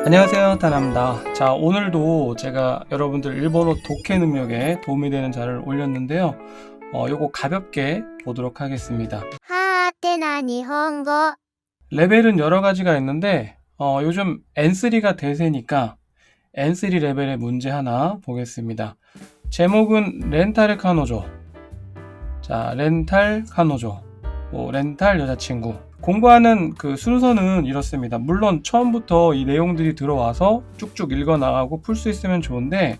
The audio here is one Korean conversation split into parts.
안녕하세요, 타나입니다. 자, 오늘도 제가 여러분들 일본어 독해 능력에 도움이 되는 자를 올렸는데요. 요거 가볍게 보도록 하겠습니다. はてな日本語 레벨은 여러 가지가 있는데, 요즘 N3가 대세니까 N3 레벨의 문제 하나 보겠습니다. 제목은 렌탈 카노조. 자, 렌탈 카노조. 렌탈 여자친구. 공부하는 그 순서는 이렇습니다. 물론 처음부터 이 내용들이 들어와서 쭉쭉 읽어나가고 풀 수 있으면 좋은데,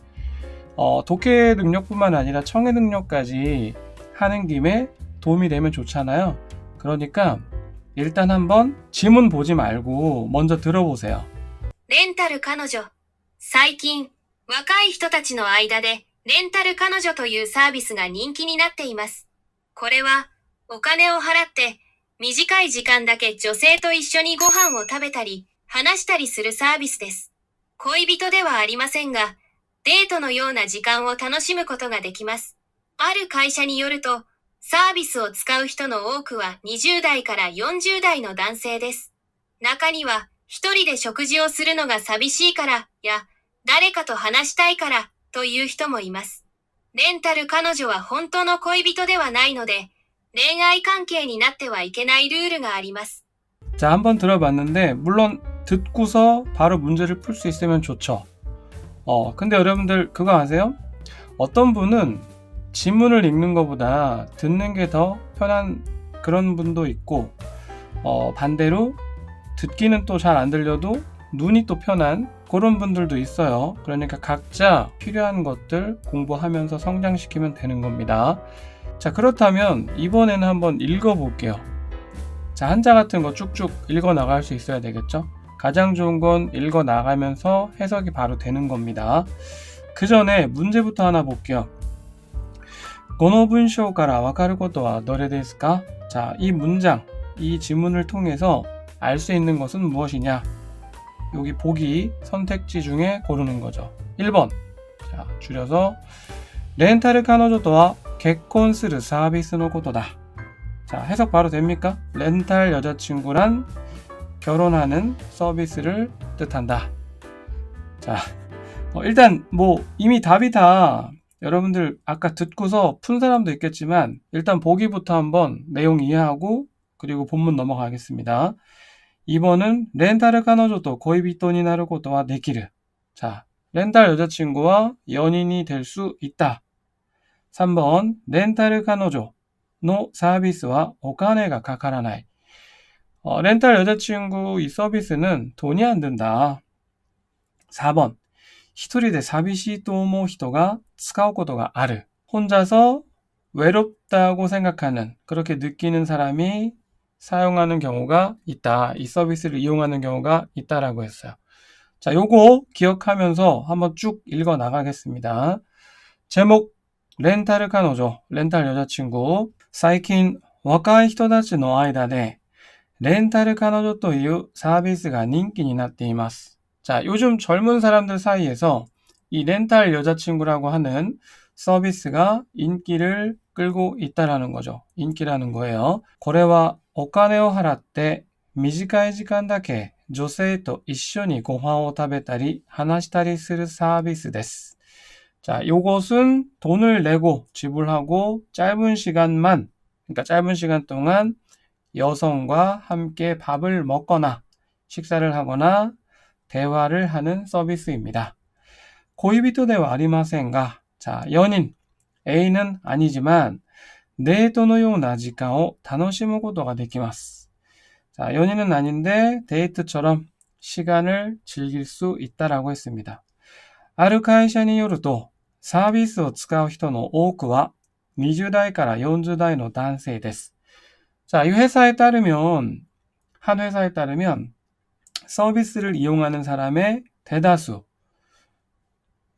독해 능력뿐만 아니라 청해 능력까지 하는 김에 도움이 되면 좋잖아요. 그러니까 일단 한번 지문 보지 말고 먼저 들어보세요. レンタル彼女。最近、若い人たちの間で、レンタル彼女というサービスが人気になっています。これは、お金を払って、短い時間だけ女性と一緒にご飯を食べたり、話したりするサービスです。恋人ではありませんが、デートのような時間を楽しむことができます。ある会社によると、サービスを使う人の多くは20代から40代の男性です。中には、一人で食事をするのが寂しいからや、誰かと話したいからという人もいます。レンタル彼女は本当の恋人ではないので、恋愛関係になってはいけないルールがあります。 자, 한번 들어봤는데 물론 듣고서 바로 문제를 풀 수 있으면 좋죠. 근데 여러분들 그거 아세요? 어떤 분은 지문을 읽는 것보다 듣는 게 더 편한 그런 분도 있고, 반대로 듣기는 또 잘 안 들려도 눈이 또 편한 그런 분들도 있어요. 그러니까 각자 필요한 것들 공부하면서 성장시키면 되는 겁니다. 자, 그렇다면 이번에는 한번 읽어볼게요. 자, 한자 같은 거 쭉쭉 읽어 나갈 수 있어야 되겠죠? 가장 좋은 건 읽어 나가면서 해석이 바로 되는 겁니다. 그 전에 문제부터 하나 볼게요. この文章からわかることはどれですか? 자, 이 문장, 이 지문을 통해서 알 수 있는 것은 무엇이냐? 여기 보기 선택지 중에 고르는 거죠. 1번. 자, 줄여서 렌탈彼女とは結婚するサービスのことだ. 자, 해석 바로 됩니까? 렌탈 여자친구란 결혼하는 서비스를 뜻한다. 자, 일단 뭐 이미 답이 다 여러분들 아까 듣고서 푼 사람도 있겠지만 일단 보기부터 한번 내용 이해하고 그리고 본문 넘어가겠습니다. 2번은 렌탈彼女と恋人になることはできる. 자, 렌탈 여자친구와 연인이 될 수 있다. 3번 렌탈彼女のサービスはお金がかからない. 렌탈 여자친구 이 서비스는 돈이 안 든다. 4번 一人で寂しいと思う人が使うことがある. 혼자서 외롭다고 생각하는, 그렇게 느끼는 사람이 사용하는 경우가 있다. 이 서비스를 이용하는 경우가 있다라고 했어요. 자, 요거 기억하면서 한번 쭉 읽어 나가겠습니다. 제목 렌탈彼女, 렌탈 여자친구. 最近若い人たちの間でレンタル彼女というサービスが人気になっています. 자, 요즘 젊은 사람들 사이에서 이 렌탈 여자친구라고 하는 서비스가 인기를 끌고 있다라는 거죠. 인기라는 거예요. これはお金を払って短い時間だけ女性と一緒にご飯を食べたり話したりするサービスです. 자, 요것은 돈을 내고 지불하고 짧은 시간만, 그러니까 짧은 시간 동안 여성과 함께 밥을 먹거나 식사를 하거나 대화를 하는 서비스입니다. 恋人ではありませんが, 자, 연인, A는 아니지만 デートのような時間を楽しむことができます. 자, 연인은 아닌데 데이트처럼 시간을 즐길 수 있다라고 했습니다. ある会社によるとサービスを使う人の多くは20代から40代の男性です. 자, 이 회사에 따르면, 한 회사에 따르면 서비스를 이용하는 사람의 대다수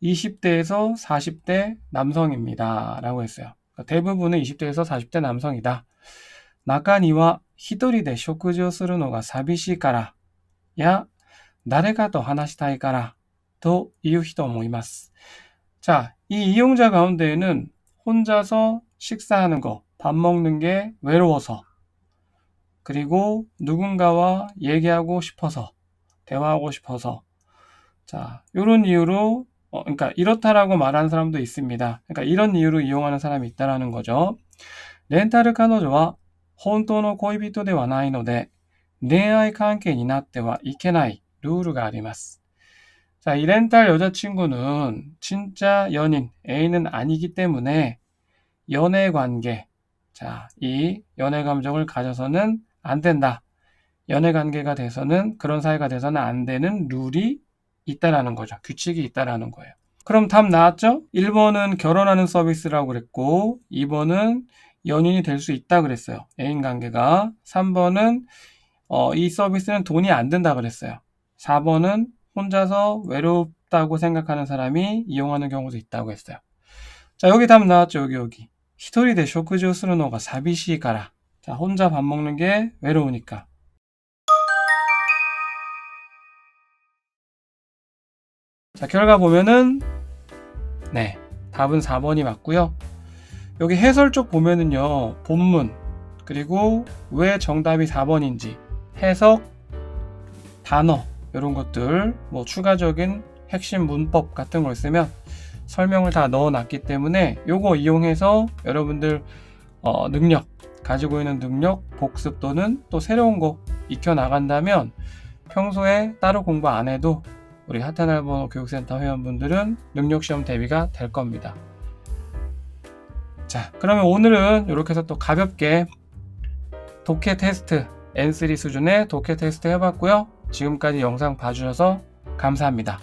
20대에서 40대 남성입니다. 라고 했어요. 대부분은 20대에서 40대 남성이다. 中には一人で食事をするのが寂しいからや誰かと話したいからという人もいます. 자, 이 이용자 가운데에는 혼자서 식사하는 거, 밥 먹는 게 외로워서, 그리고 누군가와 얘기하고 싶어서, 대화하고 싶어서, 자, 이런 이유로 그러니까 이렇다라고 말하는 사람도 있습니다. 그러니까 이런 이유로 이용하는 사람이 있다라는 거죠. 렌탈彼女は本当の恋人ではないので恋愛関係になってはいけないルールがあります。 자, 이 렌탈 여자친구는 진짜 연인, 애인은 아니기 때문에 연애 관계, 자, 이 연애 감정을 가져서는 안 된다. 연애 관계가 돼서는, 그런 사이가 돼서는 안 되는 룰이 있다라는 거죠. 규칙이 있다라는 거예요. 그럼 답 나왔죠? 1번은 결혼하는 서비스라고 그랬고, 2번은 연인이 될 수 있다 그랬어요. 애인 관계가. 3번은 이 서비스는 돈이 안 든다 그랬어요. 4번은 혼자서 외롭다고 생각하는 사람이 이용하는 경우도 있다고 했어요. 자, 여기 답 나왔죠. 여기. 一人で食事をするのが寂しいから. 자, 혼자 밥 먹는 게 외로우니까. 자, 결과 보면은 네, 답은 4번이 맞고요. 여기 해설 쪽 보면은요, 본문 그리고 왜 정답이 4번인지 해석, 단어 이런 것들, 뭐 추가적인 핵심 문법 같은 걸 있으면 설명을 다 넣어놨기 때문에 요거 이용해서 여러분들 능력, 가지고 있는 능력, 복습 또는 또 새로운 거 익혀나간다면 평소에 따로 공부 안 해도 우리 하테나일본어 교육센터 회원분들은 능력시험 대비가 될 겁니다. 자, 그러면 오늘은 이렇게 해서 또 가볍게 독해 테스트, N3 수준의 독해 테스트 해봤고요. 지금까지 영상 봐주셔서 감사합니다.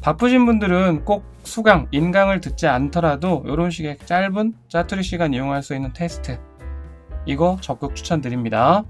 바쁘신 분들은 꼭 수강, 인강을 듣지 않더라도 이런 식의 짧은 짜투리 시간 이용할 수 있는 테스트, 이거 적극 추천드립니다.